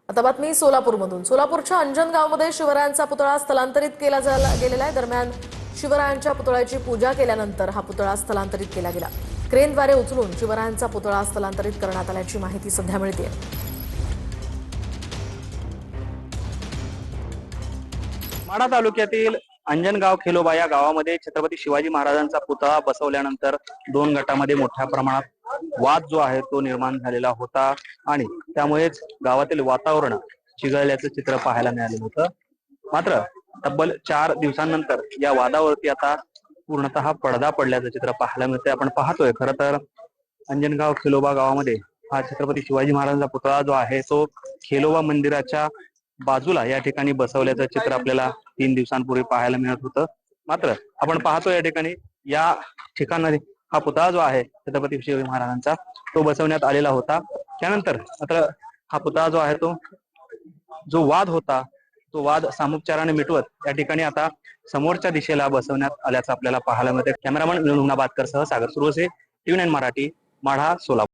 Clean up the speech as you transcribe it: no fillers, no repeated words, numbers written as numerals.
आता बातमी सोलापूरमधून। सोलापूरच्या अंजनगावमध्ये शिवरायांचा पुतळा स्थलांतरित गेलेला आहे। दरम्यान शिवरायांच्या पुतळ्याची पूजा केल्यानंतर हा पुतळा स्थलांतरित केला गेला। क्रेनद्वारे उचलून शिवरायांचा पुतळा स्थलांतरित करण्यात आल्याची माहिती सध्या मिळते। माढा तालुक्यातील अंजनगाव खेलोबा या गावामध्ये छत्रपती शिवाजी महाराजांचा पुतळा बसवल्यानंतर दोन गटामध्ये मोठ्या प्रमाणात वाद जो आहे तो निर्माण झालेला होता आणि त्यामुळेच गावातील वातावरण चिघळल्याचं चित्र पाहायला मिळालं होतं। मात्र तब्बल 4 दिवसांनंतर या वादावरती आता पूर्णतः पडदा पडल्याचं चित्र पाहायला मिळतंय। आपण पाहतोय खरं तर अंजनगाव खेलोबा गावामध्ये हा छत्रपती शिवाजी महाराजांचा पुतळा जो आहे तो खेलोबा मंदिराच्या बाजूला या ठिकाणी बसवल्याचं चित्र आपल्याला 3 दिवसांपूर्वी पाहायला मिळत होतं। मात्र आपण पाहतो या ठिकाणी या ठिकाणी हा पुतळा जो आहे छत्रपती शिवाजी महाराजांचा तो बसवण्यात आलेला होता। त्यानंतर मात्र हा पुतळा जो आहे तो जो वाद होता तो वाद सामोपचाराने मिटवत या ठिकाणी आता समोरच्या दिशेला बसवण्यात आल्याचं आपल्याला पाहायला मिळते। कॅमेरामन विनोद बातकर सह सागर सुरवसे, TV9 मराठी, माढा, सोलापूर।